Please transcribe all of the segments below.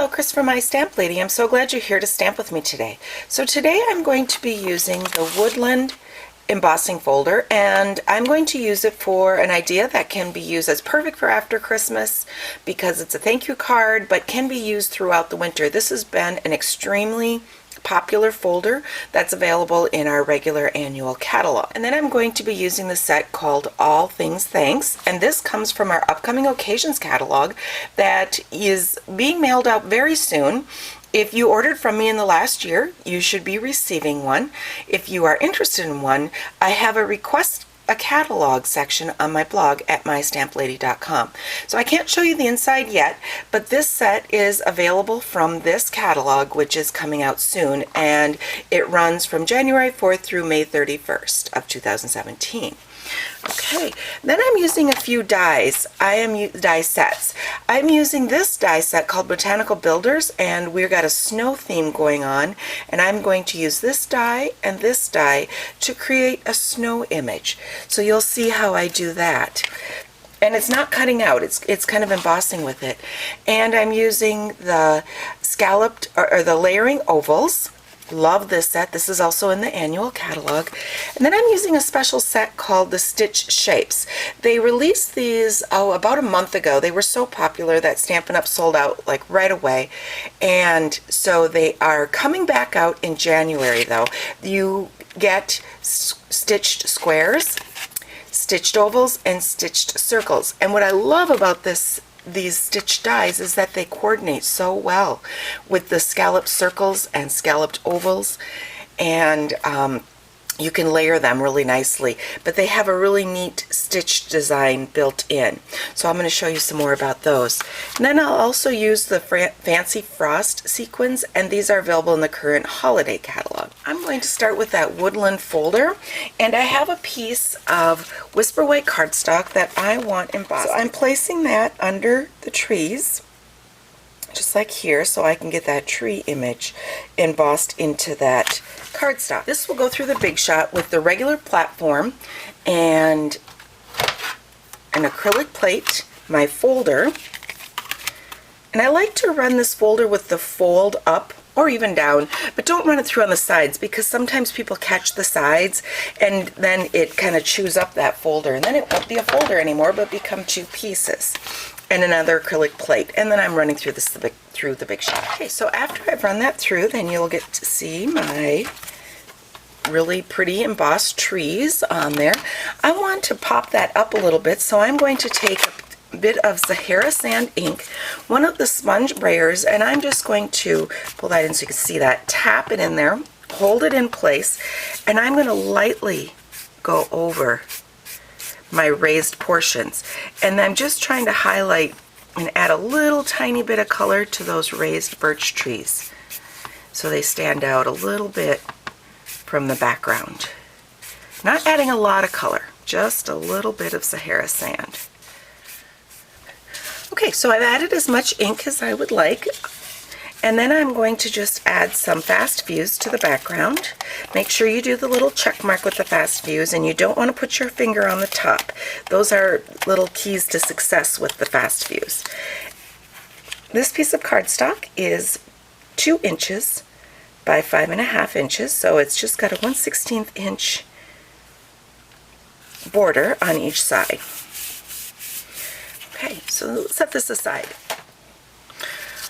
Hello, Chris from My Stamp Lady. I'm so glad you're here to stamp with me today. So today I'm going to be using the Woodland embossing folder, and I'm going to use it for an idea that can be used as perfect for after Christmas because it's a thank you card, but can be used throughout the winter. This has been an extremely popular folder that's available in our regular annual catalog. And then I'm going to be using the set called All Things Thanks, and this comes from our upcoming occasions catalog that is being mailed out very soon. If you ordered from me in the last year, you should be receiving one. If you are interested in one, I have a request a catalog section on my blog at mystamplady.com. So I can't show you the inside yet, but this set is available from this catalog, which is coming out soon, and it runs from January 4th through May 31st of 2017. Okay, then I'm using a few dies. Die sets. I'm using this die set called Botanical Builders, and we've got a snow theme going on, and I'm going to use this die and this die to create a snow image. So you'll see how I do that. And it's not cutting out, it's kind of embossing with it. And I'm using the scalloped or the layering ovals. Love this set. This is also in the annual catalog. And then I'm using a special set called the Stitch Shapes. They released these about a month ago. They were so popular that Stampin' Up sold out like right away, and so they are coming back out in January though. You get stitched squares, stitched ovals, and stitched circles. And what I love about these stitched dies is that they coordinate so well with the scalloped circles and scalloped ovals, and you can layer them really nicely, but they have a really neat stitch design built in. So I'm going to show you some more about those. And then I'll also use the Fancy Frost sequins, and these are available in the current holiday catalog. I'm going to start with that Woodland folder, and I have a piece of Whisper White cardstock that I want embossed. So I'm placing that under the trees, just like here, so I can get that tree image embossed into that cardstock. This will go through the Big Shot with the regular platform and an acrylic plate, my folder, and I like to run this folder with the fold up or even down, but don't run it through on the sides because sometimes people catch the sides and then it kind of chews up that folder, and then it won't be a folder anymore but become two pieces. And another acrylic plate, and then I'm running through through the Big Shot. Okay, so after I've run that through, then you'll get to see my really pretty embossed trees on there. I want to pop that up a little bit, so I'm going to take a bit of Sahara Sand ink, one of the sponge brayers, and I'm just going to pull that in so you can see that, tap it in there, hold it in place, and I'm going to lightly go over my raised portions, and I'm just trying to highlight and add a little tiny bit of color to those raised birch trees so they stand out a little bit from the background. Not adding a lot of color, just a little bit of Sahara Sand. Okay, so I've added as much ink as I would like, and then I'm going to just add some fast views to the background. Make sure you do the little check mark with the fast views, and you don't want to put your finger on the top. Those are little keys to success with the fast views. This piece of cardstock is 2 inches by 5.5 inches, so it's just got a 1/16 inch border on each side. Okay, so let's set this aside.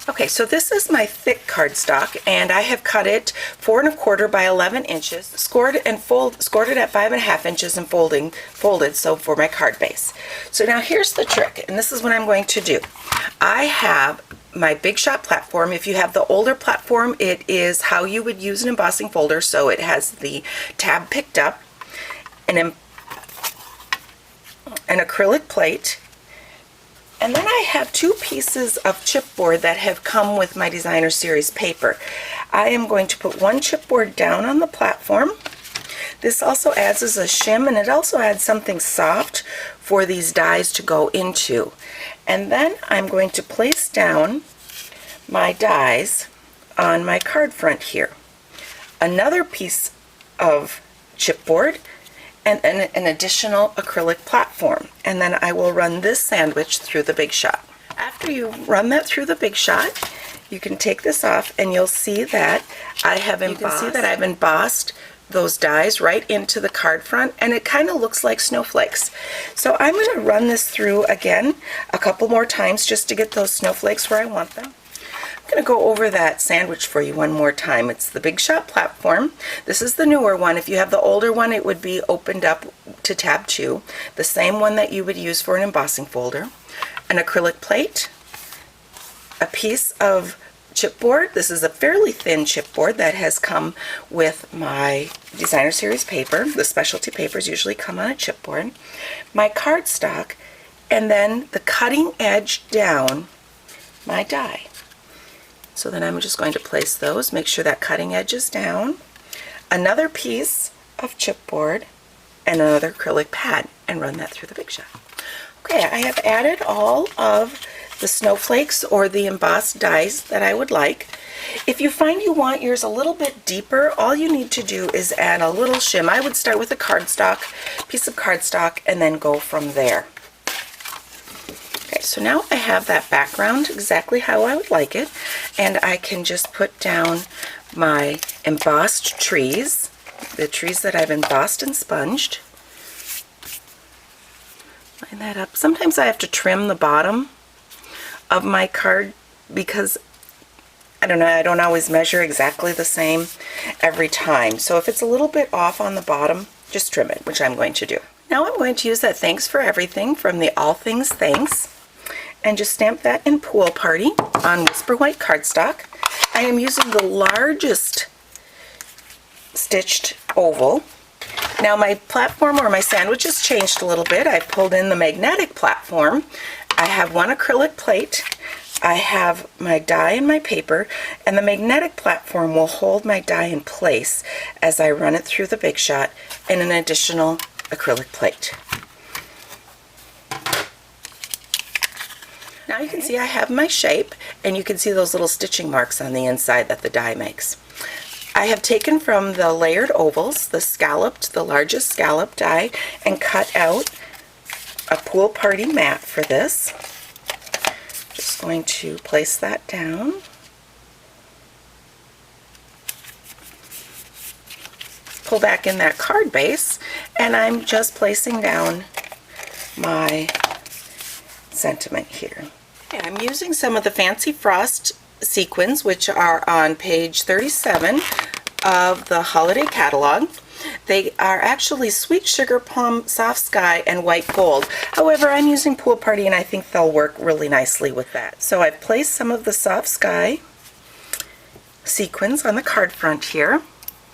Okay, so this is my thick cardstock, and I have cut it 4 1/4 by 11 inches, scored it at 5.5 inches and folded, so for my card base. So now here's the trick, and this is what I'm going to do. I have my Big Shot platform. If you have the older platform, it is how you would use an embossing folder, so it has the tab picked up, an acrylic plate, and then I have 2 pieces of chipboard that have come with my Designer Series paper. I am going to put one chipboard down on the platform. This also adds as a shim, and it also adds something soft for these dies to go into. And then I'm going to place down my dies on my card front here. Another piece of chipboard, and an additional acrylic platform, and then I will run this sandwich through the Big Shot. After you run that through the Big Shot, you can take this off and you'll see that I have embossed. You can see that I've embossed those dies right into the card front, and it kind of looks like snowflakes. So I'm going to run this through again a couple more times just to get those snowflakes where I want them. I'm going to go over that sandwich for you one more time. It's the Big Shot platform. This is the newer one. If you have the older one, it would be opened up to tab 2, the same one that you would use for an embossing folder. An acrylic plate, a piece of chipboard. This is a fairly thin chipboard that has come with my designer series paper. The specialty papers usually come on a chipboard. My cardstock, and then the cutting edge down, my die. So then I'm just going to place those, make sure that cutting edge is down. Another piece of chipboard and another acrylic pad, and run that through the Big Shot. Okay, I have added all of the snowflakes or the embossed dies that I would like. If you find you want yours a little bit deeper, all you need to do is add a little shim. I would start with a piece of cardstock, and then go from there. Okay, so now I have that background exactly how I would like it, and I can just put down my embossed trees, the trees that I've embossed and sponged. Line that up. Sometimes I have to trim the bottom of my card because I don't know, I don't always measure exactly the same every time. So if it's a little bit off on the bottom, just trim it, which I'm going to do. Now I'm going to use that Thanks for Everything from the All Things Thanks, and just stamp that in Pool Party on Whisper White cardstock. I am using the largest stitched oval. Now my platform or my sandwich has changed a little bit. I pulled in the magnetic platform. I have one acrylic plate, I have my die and my paper, and the magnetic platform will hold my die in place as I run it through the Big Shot in an additional acrylic plate. Now you can see I have my shape, and you can see those little stitching marks on the inside that the die makes. I have taken from the layered ovals, the largest scalloped die, and cut out a Pool Party mat for this. Just going to place that down. Pull back in that card base, and I'm just placing down my sentiment here. Okay, I'm using some of the Fancy Frost sequins, which are on page 37 of the holiday catalog. They are actually Sweet Sugar Plum, Soft Sky, and White Gold. However, I'm using Pool Party, and I think they'll work really nicely with that. So I've placed some of the Soft Sky sequins on the card front here.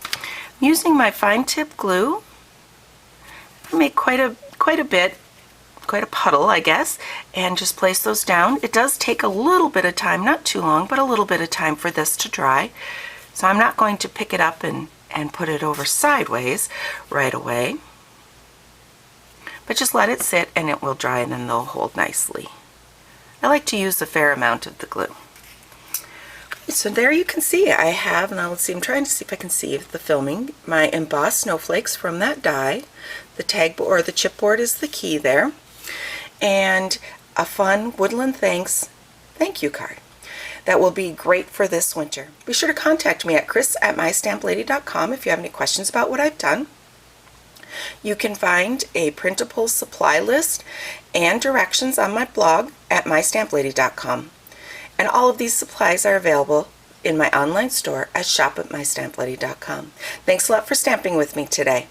I'm using my fine tip glue. I make quite a puddle, I guess, and just place those down. It does take a little bit of time, not too long, but a little bit of time for this to dry. So I'm not going to pick it up and put it over sideways right away, but just let it sit and it will dry, and then they'll hold nicely. I like to use a fair amount of the glue. So there you can see I have, now let's see, I'm trying to see if I can see the filming, my embossed snowflakes from that die. The tag or the chipboard is the key there, and a fun Woodland thank you card. That will be great for this winter. Be sure to contact me at chris@mystamplady.com if you have any questions about what I've done. You can find a printable supply list and directions on my blog at mystamplady.com. And all of these supplies are available in my online store at shop@mystamplady.com. Thanks a lot for stamping with me today.